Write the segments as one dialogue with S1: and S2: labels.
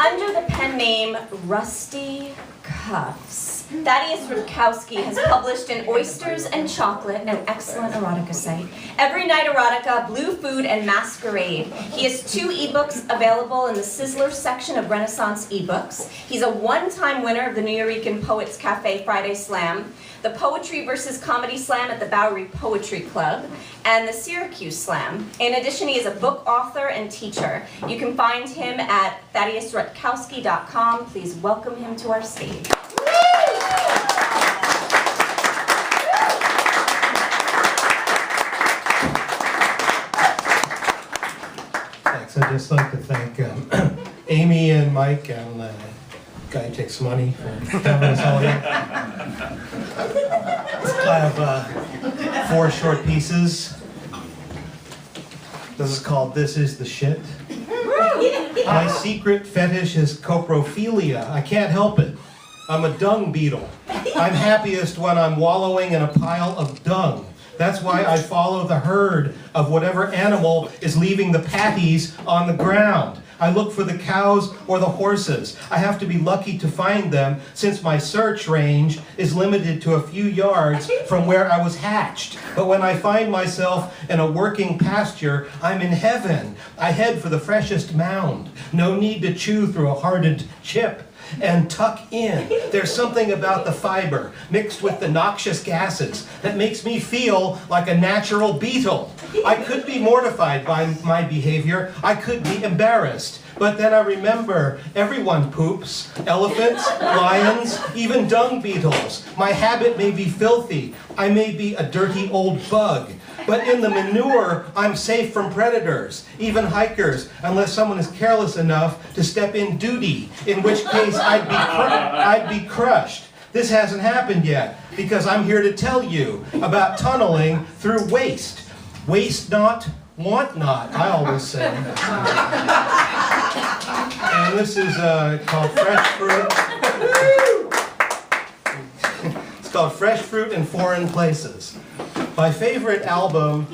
S1: Under the pen name Rusty Cuffs, Thaddeus Rutkowski has published in Oysters and Chocolate, an excellent erotica site, Every Night Erotica, Blue Food, and Masquerade. He has 2 ebooks available in the Sizzler section of Renaissance eBooks. He's a one-time winner of the Nuyorican Poets Cafe Friday Slam, the Poetry versus Comedy Slam at the Bowery Poetry Club, and the Syracuse Slam. In addition, he is a book author and teacher. You can find him at ThaddeusRutkowski.com. Please welcome him to our stage.
S2: Thanks. I'd just like to thank Aimee and Mike and the guy who takes money for having us all here. I have 4 short pieces. This is called This Is the Shit. My secret fetish is coprophilia. I can't help it. I'm a dung beetle. I'm happiest when I'm wallowing in a pile of dung. That's why I follow the herd of whatever animal is leaving the patties on the ground. I look for the cows or the horses. I have to be lucky to find them since my search range is limited to a few yards from where I was hatched. But when I find myself in a working pasture, I'm in heaven. I head for the freshest mound. No need to chew through a hardened chip and tuck in. There's something about the fiber mixed with the noxious gases that makes me feel like a natural beetle. I could be mortified by my behavior. I could be embarrassed. But then I remember everyone poops. Elephants, lions, even dung beetles. My habit may be filthy. I may be a dirty old bug. But in the manure, I'm safe from predators, even hikers, unless someone is careless enough to step in duty, in which case I'd be crushed. This hasn't happened yet, because I'm here to tell you about tunneling through waste. Waste not, want not, I always say. And this is called Fresh Fruit. It's called Fresh Fruit in Foreign Places. My favorite album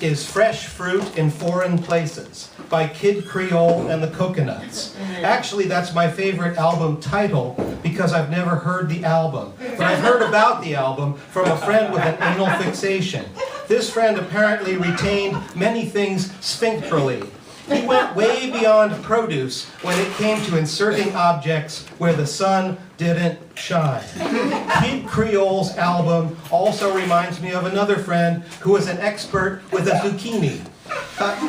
S2: is Fresh Fruit in Foreign Places by Kid Creole and the Coconuts. Actually, that's my favorite album title because I've never heard the album. But I've heard about the album from a friend with an anal fixation. This friend apparently retained many things sphincterally. He went way beyond produce when it came to inserting objects where the sun didn't shine. Kid Creole's album also reminds me of another friend who was an expert with a zucchini.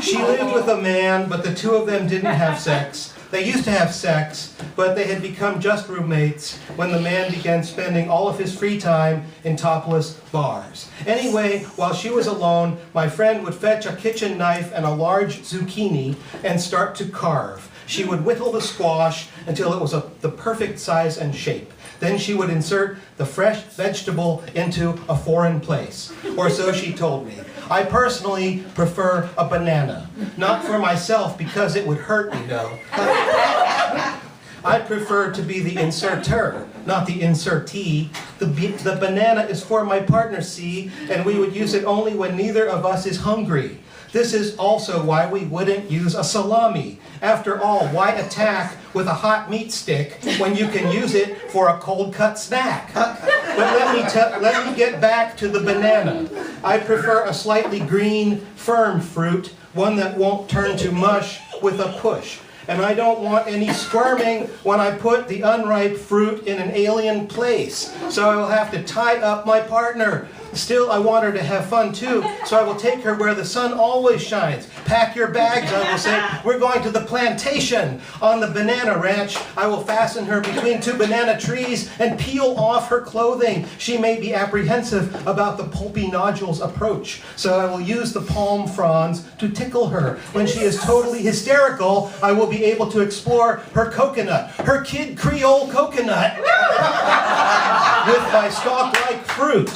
S2: She lived with a man, but the 2 of them didn't have sex. They used to have sex, but they had become just roommates when the man began spending all of his free time in topless bars. Anyway, while she was alone, my friend would fetch a kitchen knife and a large zucchini and start to carve. She would whittle the squash until it was the perfect size and shape. Then she would insert the fresh vegetable into a foreign place, or so she told me. I personally prefer a banana. Not for myself because it would hurt, you know. I prefer to be the inserter, not the insertee. The banana is for my partner, see, and we would use it only when neither of us is hungry. This is also why we wouldn't use a salami. After all, why attack with a hot meat stick when you can use it for a cold cut snack? But let me get back to the banana. I prefer a slightly green, firm fruit, one that won't turn to mush with a push. And I don't want any squirming when I put the unripe fruit in an alien place. So I will have to tie up my partner. Still, I want her to have fun too, so I will take her where the sun always shines. Pack your bags, I will say. We're going to the plantation on the banana ranch. I will fasten her between 2 banana trees and peel off her clothing. She may be apprehensive about the pulpy nodules approach, so I will use the palm fronds to tickle her. When she is totally hysterical, I will be able to explore her coconut, her Kid Creole coconut, with my stalk-like fruit,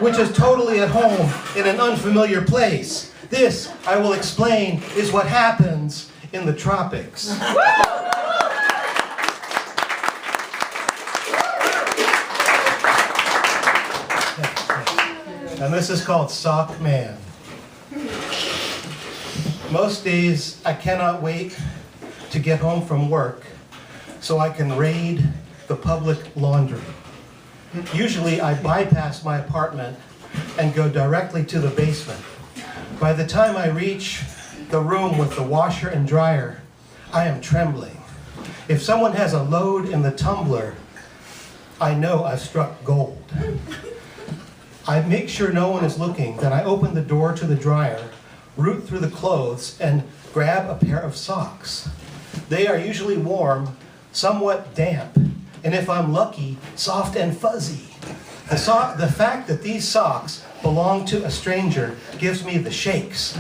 S2: which is totally at home in an unfamiliar place. This, I will explain, is what happens in the tropics. And this is called Sock Man. Most days I cannot wait to get home from work so I can raid the public laundry. Usually I bypass my apartment and go directly to the basement. By the time I reach the room with the washer and dryer, I am trembling. If someone has a load in the tumbler, I know I've struck gold. I make sure no one is looking, then I open the door to the dryer, root through the clothes, and grab a pair of socks. They are usually warm, somewhat damp, and if I'm lucky, soft and fuzzy. The fact that these socks belong to a stranger gives me the shakes.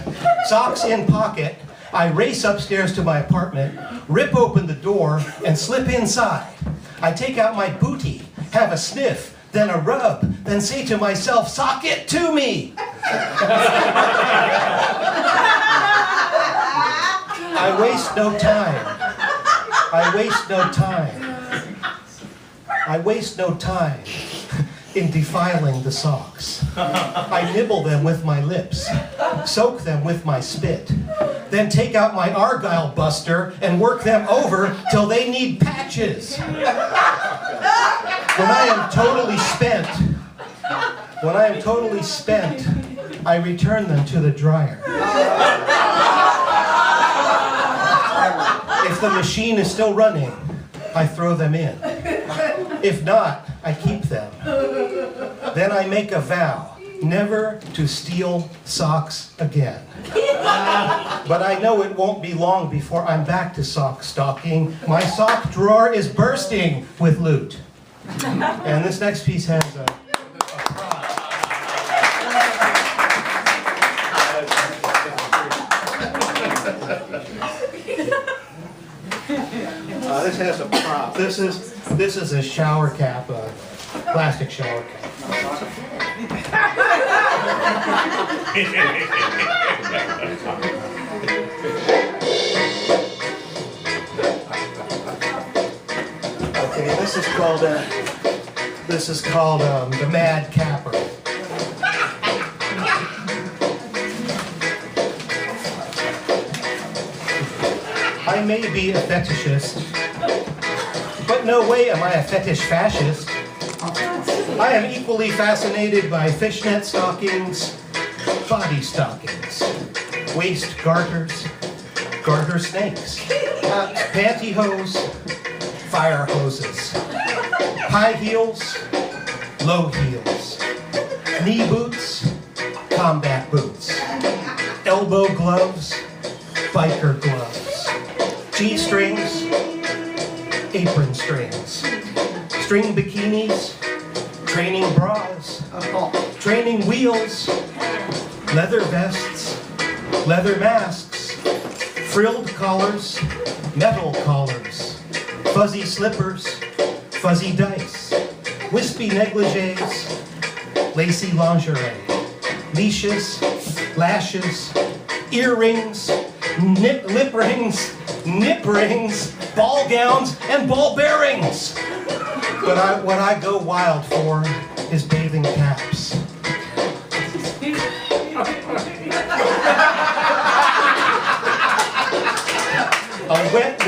S2: Socks in pocket, I race upstairs to my apartment, rip open the door, and slip inside. I take out my booty, have a sniff, then a rub, then say to myself, sock it to me! I waste no time. I waste no time. I waste no time in defiling the socks. I nibble them with my lips, soak them with my spit, then take out my Argyle buster and work them over till they need patches. When I am totally spent, I return them to the dryer. If the machine is still running, I throw them in. If not, I keep them. Then I make a vow never to steal socks again. But I know it won't be long before I'm back to sock stocking. My sock drawer is bursting with loot. And this next piece has a prop. This has a prop. This is a shower cap, a plastic shower cap. Okay, this is called the Mad Capper. I may be a fetishist, but no way am I a fetish fascist. I am equally fascinated by fishnet stockings, body stockings, waist garters, garter snakes, pantyhose, fire hoses, high heels, low heels, knee boots, combat boots, elbow gloves, biker gloves, G-strings, apron strings, string bikinis, training bras, training wheels, leather vests, leather masks, frilled collars, metal collars, fuzzy slippers, fuzzy dice, wispy negligees, lacy lingerie, leashes, lashes, earrings, lip rings, nip rings, ball gowns, and ball bearings. But what I go wild for is bathing caps. A wet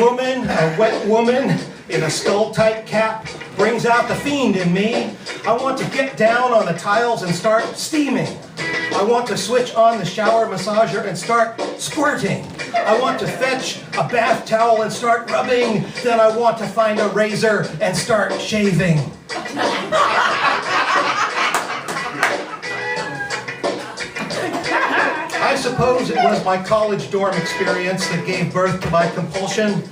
S2: woman in a skull-tight cap brings out the fiend in me. I want to get down on the tiles and start steaming. I want to switch on the shower massager and start squirting. I want to fetch a bath towel and start rubbing. Then I want to find a razor and start shaving. I suppose it was my college dorm experience that gave birth to my compulsion.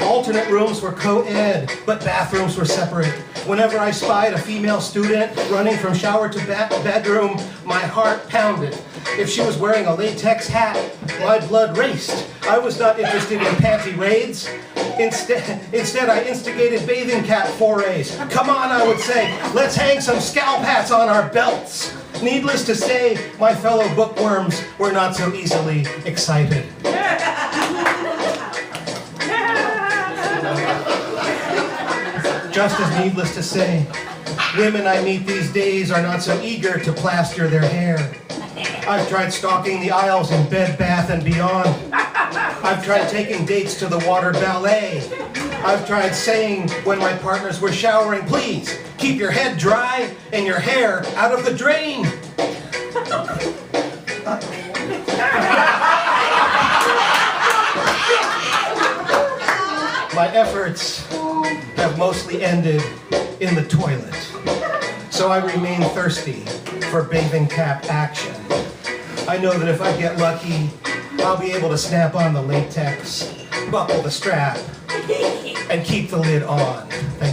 S2: Alternate rooms were co-ed, but bathrooms were separate. Whenever I spied a female student running from shower to bedroom, my heart pounded. If she was wearing a latex hat, my blood raced. I was not interested in panty raids. Instead, I instigated bathing cap forays. Come on, I would say, let's hang some scalp hats on our belts. Needless to say, my fellow bookworms were not so easily excited. Just as needless to say, women I meet these days are not so eager to plaster their hair. I've tried stalking the aisles in Bed Bath & Beyond. I've tried taking dates to the Water Ballet. I've tried saying when my partners were showering, please keep your head dry and your hair out of the drain. My efforts have mostly ended in the toilet, so I remain thirsty for bathing cap action. I know that if I get lucky, I'll be able to snap on the latex, buckle the strap, and keep the lid on. Thank you.